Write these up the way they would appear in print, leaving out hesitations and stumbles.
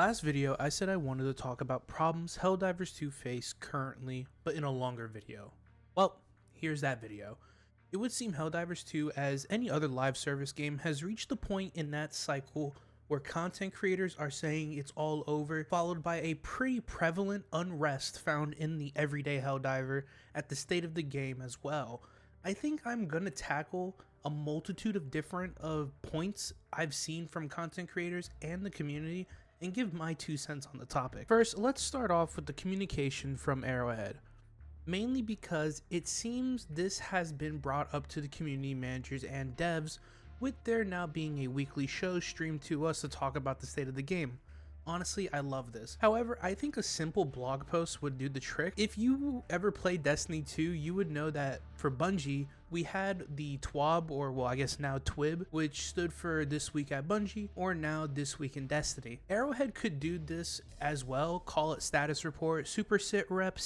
Last video, I said I wanted to talk about problems Helldivers 2 face currently, but in a longer video. Well, here's that video. It would seem Helldivers 2, as any other live service game, has reached the point in that cycle where content creators are saying it's all over, followed by a pretty prevalent unrest found in the everyday Helldiver at the state of the game as well. I think I'm gonna tackle a multitude of different points I've seen from content creators and the community and give my 2 cents on the topic. First, let's start off with the communication from Arrowhead. Mainly because it seems this has been brought up to the community managers and devs, with there now being a weekly show streamed to us to talk about the state of the game. Honestly, I love this. However, I think a simple blog post would do the trick. If you ever played Destiny 2, you would know that for Bungie, we had the TWAB, or well, I guess now TWIB, which stood for This Week at Bungie, or now This Week in Destiny. Arrowhead could do this as well, call it status report, super sit rep,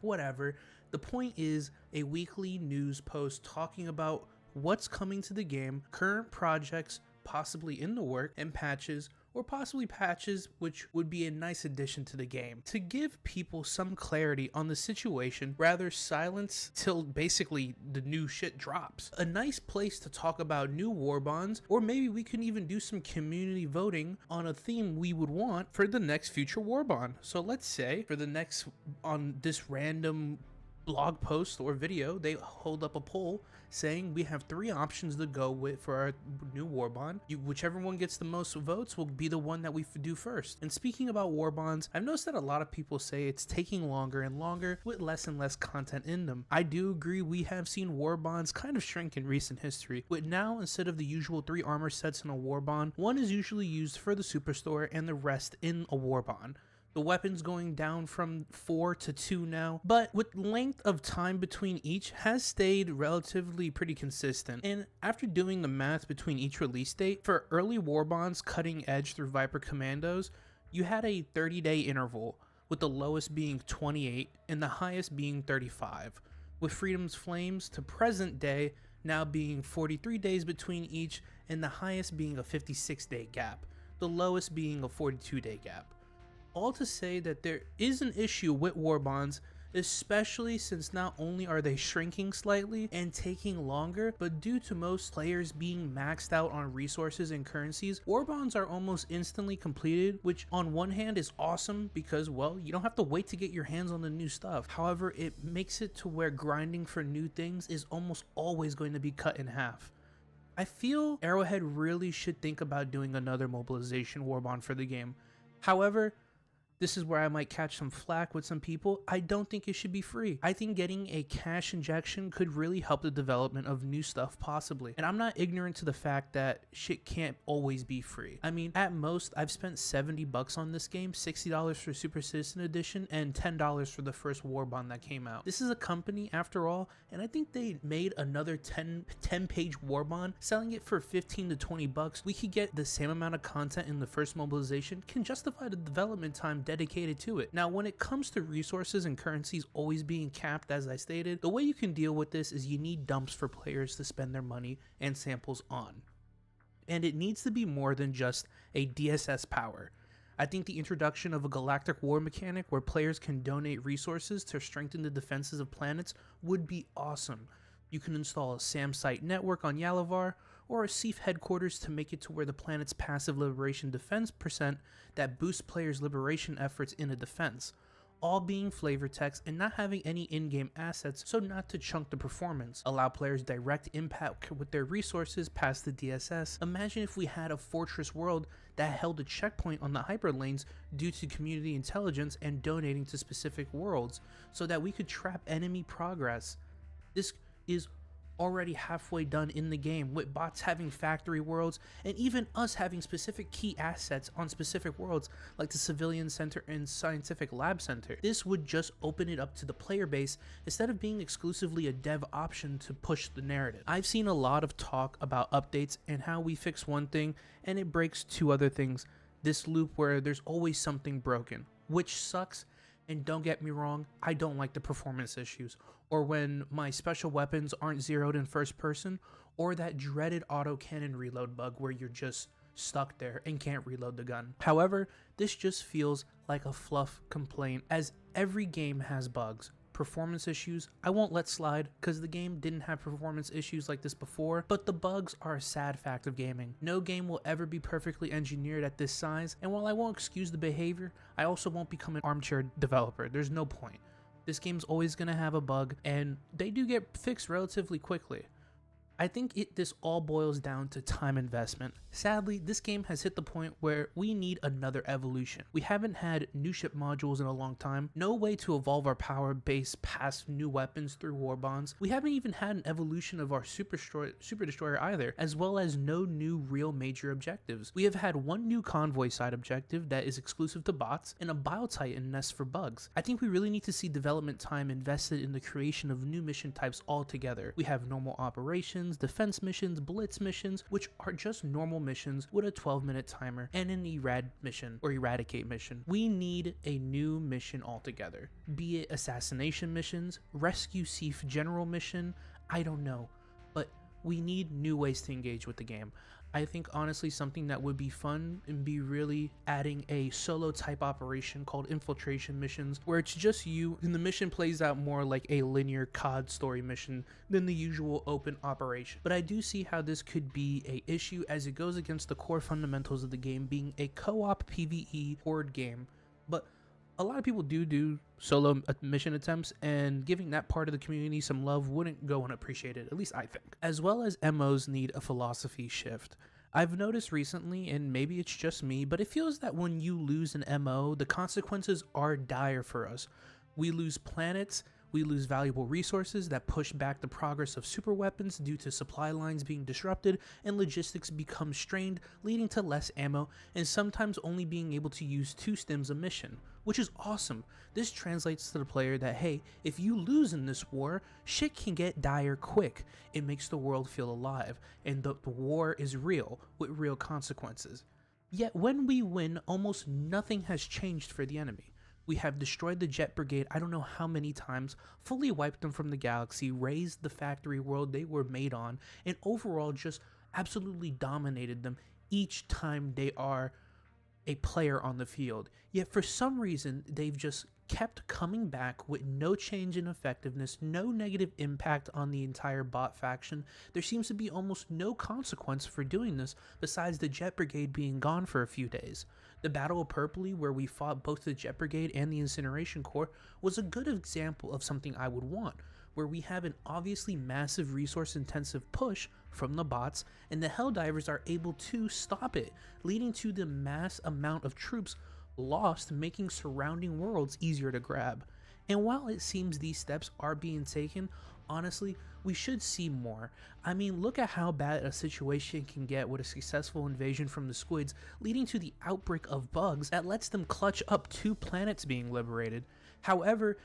whatever. The point is a weekly news post talking about what's coming to the game, current projects possibly in the work, and patches, or possibly patches which would be a nice addition to the game. To give people some clarity on the situation, rather silence till basically the new shit drops. A nice place to talk about new warbonds, or maybe we can even do some community voting on a theme we would want for the next future warbond. So let's say for the next, on this random blog post or video, they hold up a poll saying we have 3 options to go with for our new warbond. Whichever one gets the most votes will be the one that we do first. And speaking about warbonds, I've noticed that a lot of people say it's taking longer and longer with less and less content in them. I do agree, we have seen warbonds kind of shrink in recent history, with now instead of the usual 3 armor sets in a warbond, 1 is usually used for the superstore and the rest in a warbond. The weapons going down from 4 to 2 now, but with length of time between each has stayed relatively pretty consistent. And after doing the math between each release date, for early warbonds cutting edge through Viper Commandos, you had a 30-day interval, with the lowest being 28 and the highest being 35, with Freedom's Flames to present day now being 43 days between each and the highest being a 56-day gap, the lowest being a 42-day gap. All to say that there is an issue with warbonds, especially since not only are they shrinking slightly and taking longer, but due to most players being maxed out on resources and currencies, warbonds are almost instantly completed, which on one hand is awesome because, well, you don't have to wait to get your hands on the new stuff. However, it makes it to where grinding for new things is almost always going to be cut in half. I feel Arrowhead really should think about doing another mobilization warbond for the game. However, this is where I might catch some flack with some people. I don't think it should be free. I think getting a cash injection could really help the development of new stuff possibly. And I'm not ignorant to the fact that shit can't always be free. I mean, at most, I've spent $70 on this game, $60 for Super Citizen Edition, and $10 for the first warbond that came out. This is a company after all, and I think they made another 10-page warbond, selling it for 15 to 20 bucks. We could get the same amount of content in the first mobilization, can justify the development time dedicated to it. Now, when it comes to resources and currencies always being capped, as I stated, the way you can deal with this is you need dumps for players to spend their money and samples on. And it needs to be more than just a DSS power. I think the introduction of a Galactic war mechanic where players can donate resources to strengthen the defenses of planets would be awesome. You can install a SAM site network on Yalavar, or a SEAF headquarters to make it to where the planet's passive liberation defense percent that boosts players' liberation efforts in a defense, all being flavor text and not having any in-game assets so not to chunk the performance, allow players direct impact with their resources past the DSS. Imagine if we had a fortress world that held a checkpoint on the hyperlanes due to community intelligence and donating to specific worlds so that we could trap enemy progress. This is already halfway done in the game, with bots having factory worlds and even us having specific key assets on specific worlds like the civilian center and scientific lab center. This would just open it up to the player base instead of being exclusively a dev option to push the narrative. I've seen a lot of talk about updates and how we fix one thing and it breaks 2 other things. This loop where there's always something broken, which sucks. And don't get me wrong, I don't like the performance issues, or when my special weapons aren't zeroed in first person, or that dreaded autocannon reload bug where you're just stuck there and can't reload the gun. However, this just feels like a fluff complaint, as every game has bugs. Performance issues, I won't let slide because the game didn't have performance issues like this before, but the bugs are a sad fact of gaming. No game will ever be perfectly engineered at this size, and while I won't excuse the behavior, I also won't become an armchair developer. There's no point. This game's always going to have a bug, and they do get fixed relatively quickly. I think this all boils down to time investment. Sadly, this game has hit the point where we need another evolution. We haven't had new ship modules in a long time, no way to evolve our power base past new weapons through warbonds. We haven't even had an evolution of our super destroyer either, as well as no new real major objectives. We have had one new convoy side objective that is exclusive to bots, and a biotitan nest for bugs. I think we really need to see development time invested in the creation of new mission types altogether. We have normal operations, defense missions, blitz missions, which are just normal missions with a 12-minute timer, and an eradicate mission. We need a new mission altogether, be it assassination missions, rescue Seif general mission, I don't know, but we need new ways to engage with the game. I think honestly something that would be fun and be really adding a solo type operation called infiltration missions, where it's just you and the mission plays out more like a linear COD story mission than the usual open operation. But I do see how this could be a issue, as it goes against the core fundamentals of the game being a co-op PvE horde game. But a lot of people do solo mission attempts, and giving that part of the community some love wouldn't go unappreciated, at least I think. As well as MOs need a philosophy shift. I've noticed recently, and maybe it's just me, but it feels that when you lose an MO, the consequences are dire for us. We lose planets, we lose valuable resources that push back the progress of super weapons due to supply lines being disrupted, and logistics become strained, leading to less ammo, and sometimes only being able to use 2 stims a mission, which is awesome. This translates to the player that, hey, if you lose in this war, shit can get dire quick. It makes the world feel alive, and the war is real, with real consequences. Yet when we win, almost nothing has changed for the enemy. We have destroyed the Jet Brigade I don't know how many times, fully wiped them from the galaxy, razed the factory world they were made on, and overall just absolutely dominated them each time they are a player on the field. Yet for some reason, they've just kept coming back with no change in effectiveness, no negative impact on the entire bot faction. There seems to be almost no consequence for doing this besides the Jet Brigade being gone for a few days. The Battle of Purpley, where we fought both the Jet Brigade and the Incineration Corps, was a good example of something I would want, where we have an obviously massive resource intensive push from the bots, and the Helldivers are able to stop it, leading to the mass amount of troops lost, making surrounding worlds easier to grab. And while it seems these steps are being taken, honestly, we should see more. I mean, look at how bad a situation can get with a successful invasion from the squids, leading to the outbreak of bugs that lets them clutch up 2 planets being liberated. However,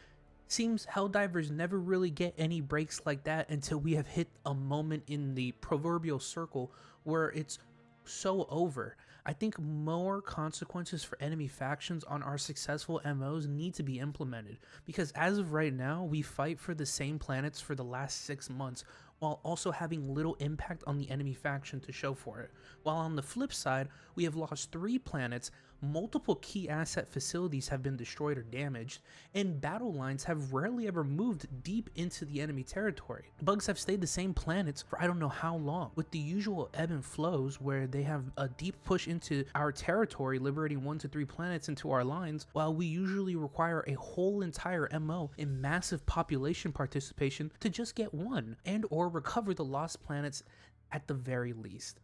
seems Helldivers never really get any breaks like that until we have hit a moment in the proverbial circle where it's so over. I think more consequences for enemy factions on our successful MOs need to be implemented, because as of right now, we fight for the same planets for the last 6 months, while also having little impact on the enemy faction to show for it. While on the flip side, we have lost 3 planets, multiple key asset facilities have been destroyed or damaged, and battle lines have rarely ever moved deep into the enemy territory. Bugs have stayed the same planets for I don't know how long, with the usual ebb and flows where they have a deep push into our territory, liberating 1 to 3 planets into our lines, while we usually require a whole entire MO and massive population participation to just get 1, and or recover the lost planets at the very least.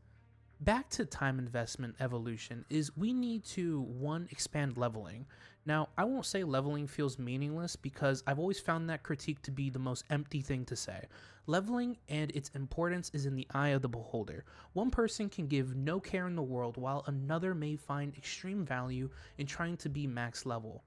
Back to time investment evolution is we need to 1, expand leveling. Now, I won't say leveling feels meaningless, because I've always found that critique to be the most empty thing to say. Leveling and its importance is in the eye of the beholder. One person can give no care in the world, while another may find extreme value in trying to be max level.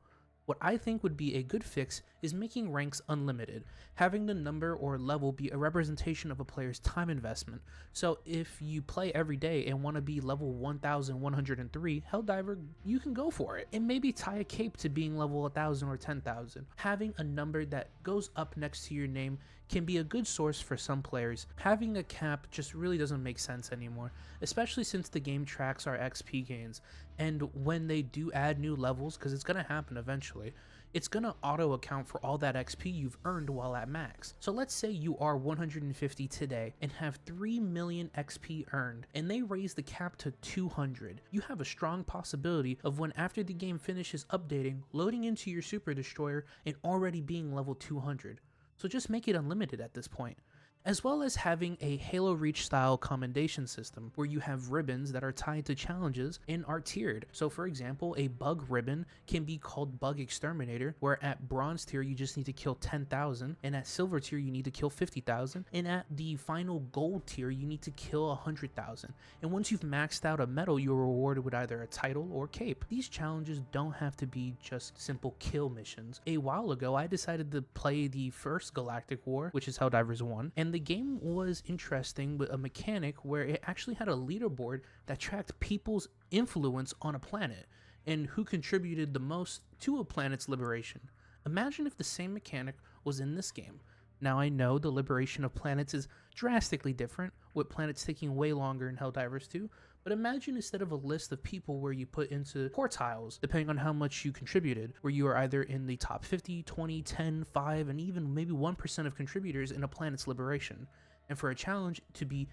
What I think would be a good fix is making ranks unlimited, having the number or level be a representation of a player's time investment. So if you play every day and want to be level 1103 Helldiver, you can go for it. And maybe tie a cape to being level 1000 or 10,000. Having a number that goes up next to your name can be a good source for some players. Having a cap just really doesn't make sense anymore, especially since the game tracks our XP gains. And when they do add new levels, because it's going to happen eventually, it's going to auto account for all that XP you've earned while at max. So let's say you are 150 today and have 3 million XP earned, and they raise the cap to 200. You have a strong possibility of when after the game finishes updating, loading into your super destroyer and already being level 200. So just make it unlimited at this point. As well as having a Halo Reach style commendation system where you have ribbons that are tied to challenges and are tiered. So for example, a bug ribbon can be called Bug Exterminator, where at bronze tier you just need to kill 10,000, and at silver tier you need to kill 50,000, and at the final gold tier you need to kill 100,000. And once you've maxed out a medal, you're rewarded with either a title or cape. These challenges don't have to be just simple kill missions. A while ago I decided to play the first Galactic War, which is Helldivers 1, and the game was interesting with a mechanic where it actually had a leaderboard that tracked people's influence on a planet and who contributed the most to a planet's liberation. Imagine if the same mechanic was in this game. Now I know the liberation of planets is drastically different, with planets taking way longer in Helldivers 2, but imagine instead of a list of people where you put into quartiles, depending on how much you contributed, where you are either in the top 50, 20, 10, 5, and even maybe 1% of contributors in a planet's liberation. And for a challenge to be,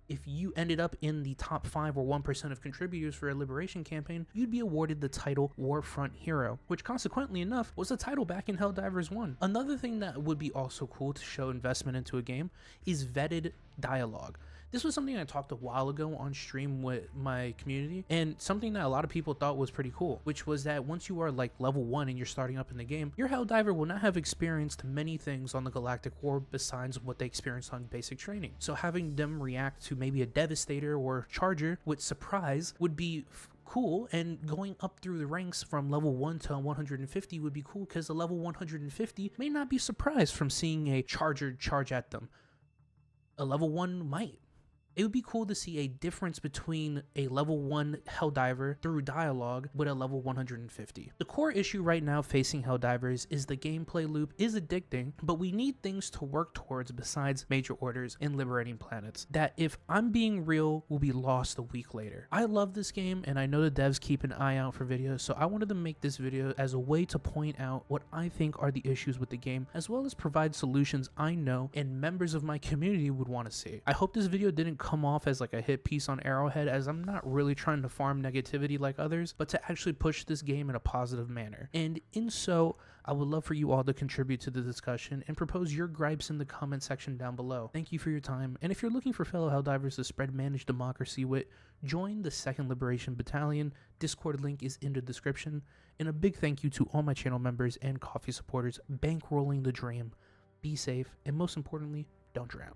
if you ended up in the top 5 or 1% of contributors for a liberation campaign, you'd be awarded the title Warfront Hero, which consequently enough was a title back in Helldivers 1. Another thing that would be also cool to show investment into a game is vetted dialogue. This was something I talked a while ago on stream with my community, and something that a lot of people thought was pretty cool, which was that once you are like level 1 and you're starting up in the game, your Helldiver will not have experienced many things on the Galactic War besides what they experienced on basic training. So having them react to maybe a Devastator or Charger with surprise would be cool, and going up through the ranks from level 1 to 150 would be cool because the level 150 may not be surprised from seeing a Charger charge at them. A level 1 might. It would be cool to see a difference between a level 1 Helldiver through dialogue with a level 150. The core issue right now facing Helldivers is the gameplay loop is addicting, but we need things to work towards besides major orders and liberating planets that, if I'm being real, will be lost a week later. I love this game, and I know the devs keep an eye out for videos, so I wanted to make this video as a way to point out what I think are the issues with the game, as well as provide solutions I know and members of my community would want to see. I hope this video didn't come off as like a hit piece on Arrowhead, as I'm not really trying to farm negativity like others, but to actually push this game in a positive manner. And in so, I would love for you all to contribute to the discussion and propose your gripes in the comment section down below. Thank you for your time, and if you're looking for fellow Helldivers to spread managed democracy with, join the 2nd Liberation Battalion. Discord link is in the description. And a big thank you to all my channel members and coffee supporters bankrolling the dream. Be safe, and most importantly, don't drown.